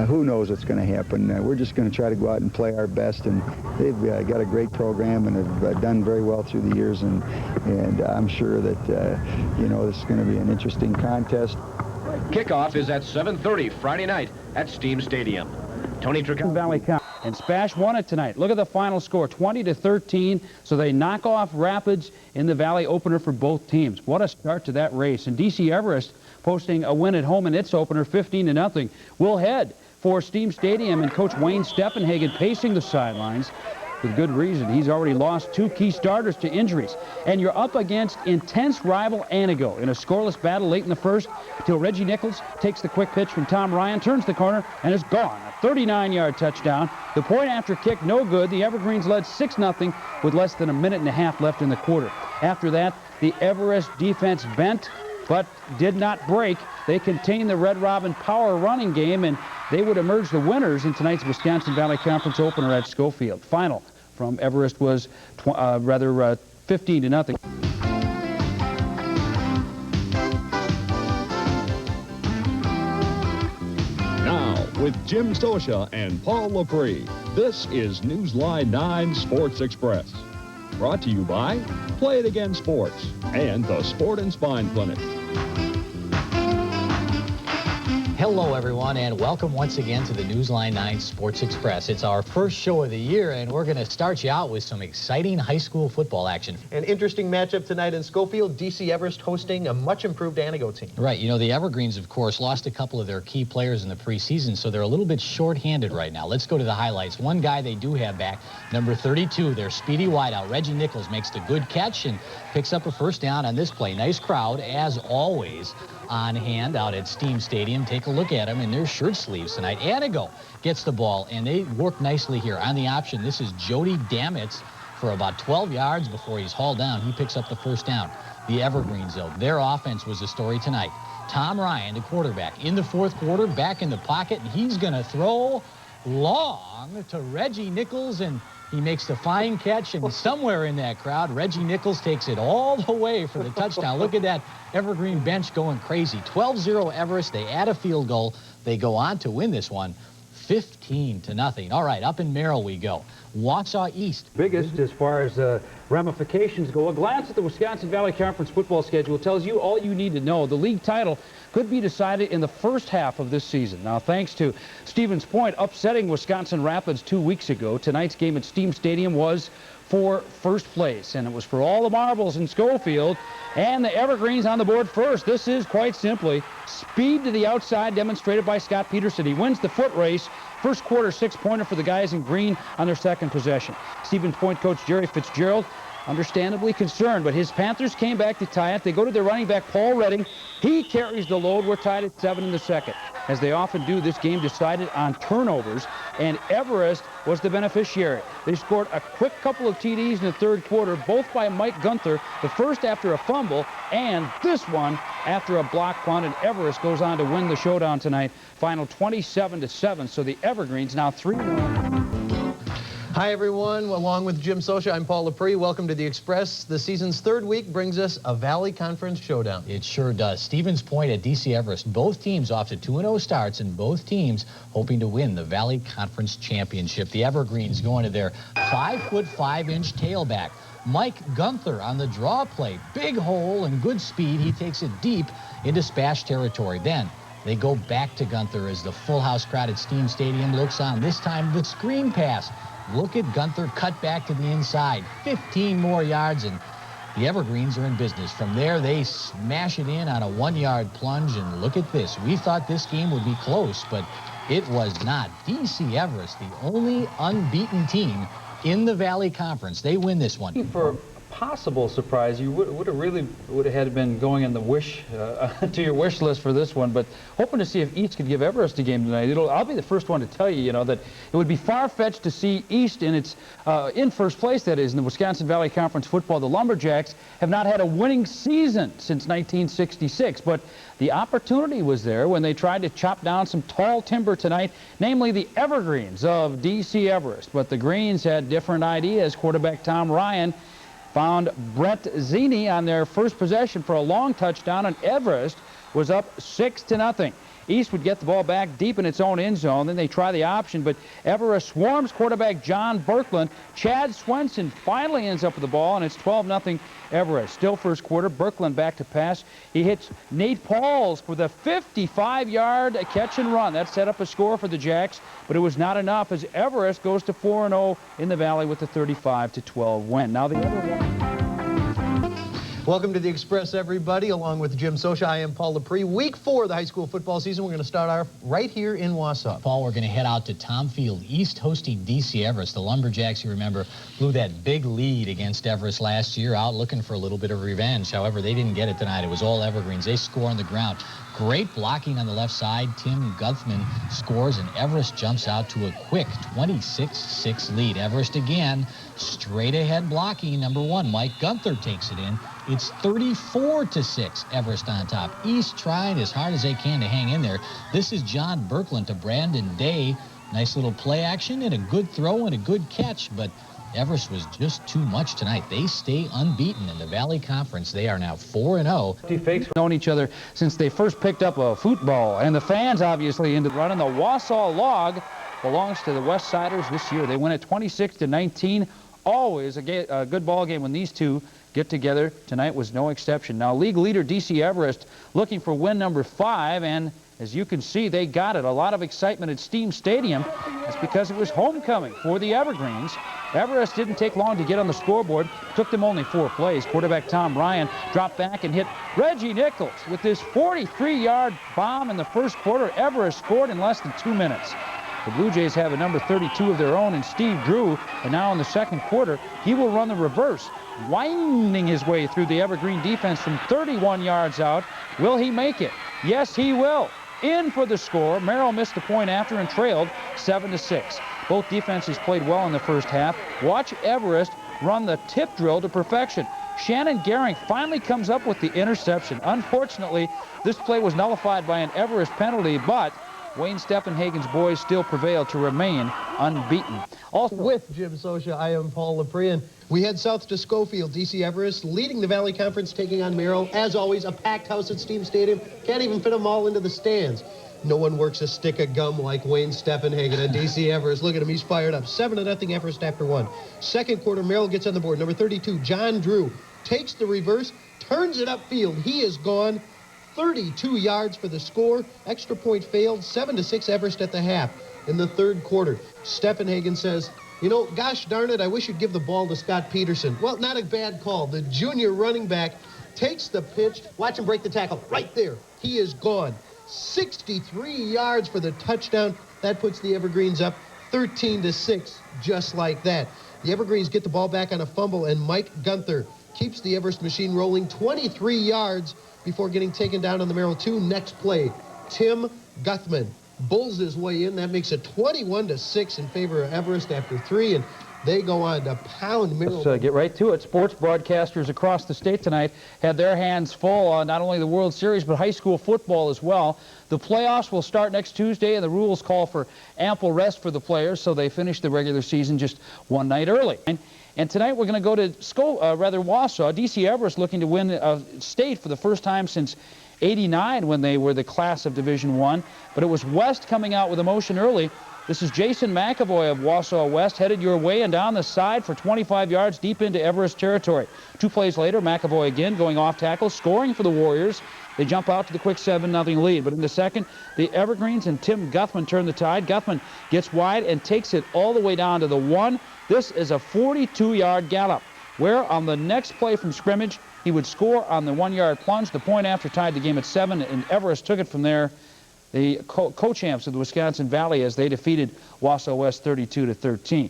who knows what's going to happen. We're just going to try to go out and play our best, and they've got a great program and have done very well through the years, and I'm sure that, you know, this is going to be an interesting contest. Kickoff is at 7:30 Friday night at Steam Stadium. Tony Tricone. Valley Cup. And Spash won it tonight. Look at the final score, 20-13. So they knock off Rapids in the Valley opener for both teams. What a start to that race. And DC Everest posting a win at home in its opener, 15-0. We'll head for Steam Stadium, and Coach Wayne Steppenhagen pacing the sidelines with good reason. He's already lost 2 key starters to injuries. And you're up against intense rival Anago in a scoreless battle late in the first until Reggie Nichols takes the quick pitch from Tom Ryan, turns the corner, and is gone. A 39-yard touchdown. The point after kick, no good. The Evergreens led 6-0 with less than a minute and a half left in the quarter. After that, the Everest defense bent but did not break. They contained the Red Robin power running game, and they would emerge the winners in tonight's Wisconsin Valley Conference opener at Schofield. Final from Everest was 15-0. Now, with Jim Socha and Paul Pree, this is Newsline 9 Sports Express. Brought to you by Play It Again Sports and the Sport and Spine Clinic. Hello, everyone, and welcome once again to the Newsline 9 Sports Express. It's our first show of the year, and we're going to start you out with some exciting high school football action. An interesting matchup tonight in Schofield. DC Everest hosting a much-improved Anago team. Right. You know, the Evergreens, of course, lost a couple of their key players in the preseason, so they're a little bit short-handed right now. Let's go to the highlights. One guy they do have back, number 32, their speedy wideout, Reggie Nichols, makes the good catch and picks up a first down on this play. Nice crowd, as always, on hand out at Steam Stadium. Take a look at them in their shirt sleeves tonight. Anago gets the ball, and they work nicely here on the option. This is Jody Damitz for about 12 yards before he's hauled down. He picks up the first down. The Evergreens, though, their offense was the story tonight. Tom Ryan, the quarterback, in the fourth quarter, back in the pocket, and he's going to throw long to Reggie Nichols, and he makes the fine catch, and somewhere in that crowd, Reggie Nichols takes it all the way for the touchdown. Look at that Evergreen bench going crazy. 12-0 Everest. They add a field goal. They go on to win this one 15-0. All right, up in Merrill we go. Wausau East. Biggest as far as ramifications go. A glance at the Wisconsin Valley Conference football schedule tells you all you need to know. The league title could be decided in the first half of this season. Now, thanks to Stevens Point upsetting Wisconsin Rapids 2 weeks ago, tonight's game at Steam Stadium was for first place, and it was for all the marbles in Schofield, and the Evergreens on the board first. This is quite simply speed to the outside demonstrated by Scott Peterson. He wins the foot race. First quarter 6-pointer for the guys in green on their second possession. Stevens Point coach Jerry Fitzgerald understandably concerned, but his Panthers came back to tie it. They go to their running back, Paul Redding. He carries the load. We're tied at 7 in the second. As they often do, this game decided on turnovers, and Everest was the beneficiary. They scored a quick couple of TDs in the third quarter, both by Mike Gunther, the first after a fumble, and this one after a block punt, and Everest goes on to win the showdown tonight. Final 27-7, so the Evergreens now 3-1. Hi, everyone. Along with Jim Socha, I'm Paul Pree. Welcome to the Express. The season's third week brings us a Valley Conference showdown. It sure does. Stevens Point at DC Everest. Both teams off to 2-0 starts, and both teams hoping to win the Valley Conference Championship. The Evergreens going to their 5'5" tailback, Mike Gunther, on the draw play. Big hole and good speed. He takes it deep into Spash territory. Then they go back to Gunther as the full house crowd at Steam Stadium looks on. This time the screen pass. Look at Gunther cut back to the inside. 15 more yards, and the Evergreens are in business. From there, they smash it in on a 1-yard plunge, and look at this. We thought this game would be close, but it was not. DC Everest, the only unbeaten team in the Valley Conference. They win this one. For a possible surprise, you would have had been going in the wish to your wish list for this one, but hoping to see if East could give Everest a game tonight. I'll be the first one to tell you, that it would be far-fetched to see East in first place, that is, in the Wisconsin Valley Conference football. The Lumberjacks have not had a winning season since 1966, but the opportunity was there when they tried to chop down some tall timber tonight, namely the Evergreens of DC Everest. But the Greens had different ideas. Quarterback Tom Ryan found Brett Zini on their first possession for a long touchdown, and Everest was up 6-0. East would get the ball back deep in its own end zone. Then they try the option, but Everest swarms quarterback John Birkeland. Chad Swenson finally ends up with the ball, and it's 12-0 Everest. Still first quarter, Birkeland back to pass. He hits Nate Pauls for the 55-yard catch and run. That set up a score for the Jacks, but it was not enough as Everest goes to 4-0 in the Valley with the 35-12 win. Now the other one. Welcome to the Express, everybody. Along with Jim Socha, I am Paul Pree. Week 4 of the high school football season. We're going to start off right here in Wausau. Paul, we're going to head out to Tom Field East hosting DC Everest. The Lumberjacks, you remember, blew that big lead against Everest last year, out looking for a little bit of revenge. However, they didn't get it tonight. It was all Evergreens. They score on the ground. Great blocking on the left side. Tim Guthman scores, and Everest jumps out to a quick 26-6 lead. Everest again, straight ahead blocking. Number 1, Mike Gunther takes it in. It's 34-6, Everest on top. East trying as hard as they can to hang in there. This is John Birkeland to Brandon Day. Nice little play action and a good throw and a good catch, but Everest was just too much tonight. They stay unbeaten in the Valley Conference. They are now 4-0. Fakes known each other since they first picked up a football, and the fans obviously into running. The Wausau Log belongs to the West Siders this year. They win it 26-19. Always a good ball game when these two get together. Tonight was no exception. Now league leader DC Everest looking for win number 5, and as you can see, they got it. A lot of excitement at Steam Stadium. It's because it was homecoming for the Evergreens. Everest didn't take long to get on the scoreboard. Took them only 4 plays. Quarterback Tom Ryan dropped back and hit Reggie Nichols with this 43-yard bomb in the first quarter. Everest scored in less than 2 minutes. The Blue Jays have a number 32 of their own in Steve Drew, and now in the second quarter, he will run the reverse, winding his way through the Evergreen defense from 31 yards out. Will he make it? Yes, he will. In for the score. Merrill missed the point after and trailed 7-6. Both defenses played well in the first half. Watch Everest run the tip drill to perfection. Shannon Gehring finally comes up with the interception. Unfortunately, this play was nullified by an Everest penalty, but Wayne Stephenhagen's boys still prevail to remain unbeaten. Also with Jim Socha, I am Paul Pree, and we head south to Schofield. DC Everest leading the Valley Conference, taking on Merrill. As always, a packed house at Steam Stadium. Can't even fit them all into the stands. No one works a stick of gum like Wayne Stephenhagen at DC Everest. Look at him, he's fired up. 7-0 Everest after 1. Second quarter, Merrill gets on the board. Number 32, John Drew, takes the reverse, turns it upfield. He is gone. 32 yards for the score. Extra point failed. 7-6 Everest at the half. In the third quarter, Stephenhagen says, you know, gosh darn it, I wish you'd give the ball to Scott Peterson. Well, not a bad call. The junior running back takes the pitch. Watch him break the tackle right there. He is gone. 63 yards for the touchdown. That puts the Evergreens up 13-6, just like that. The Evergreens get the ball back on a fumble, and Mike Gunther keeps the Everest machine rolling 23 yards before getting taken down on the Merrill 2. Next play, Tim Guthman bulls his way in. That makes it 21-6 in favor of Everest after 3, and they go on to pound Merrill. Let's get right to it. Sports broadcasters across the state tonight had their hands full on not only the World Series, but high school football as well. The playoffs will start next Tuesday, and the rules call for ample rest for the players, so they finish the regular season just one night early. And tonight we're going to go to Wausau. DC Everest looking to win state for the first time since '89 when they were the class of Division I. But it was West coming out with emotion early. This is Jason McAvoy of Wausau West, headed your way and down the side for 25 yards deep into Everest territory. 2 plays later, McAvoy again going off tackle, scoring for the Warriors. They jump out to the quick 7-0 lead. But in the second, the Evergreens and Tim Guthman turn the tide. Guthman gets wide and takes it all the way down to the 1. This is a 42-yard gallop, where on the next play from scrimmage, he would score on the 1-yard plunge. The point after tied the game at 7, and Everest took it from there. The co-champs of the Wisconsin Valley as they defeated Wausau West 32-13.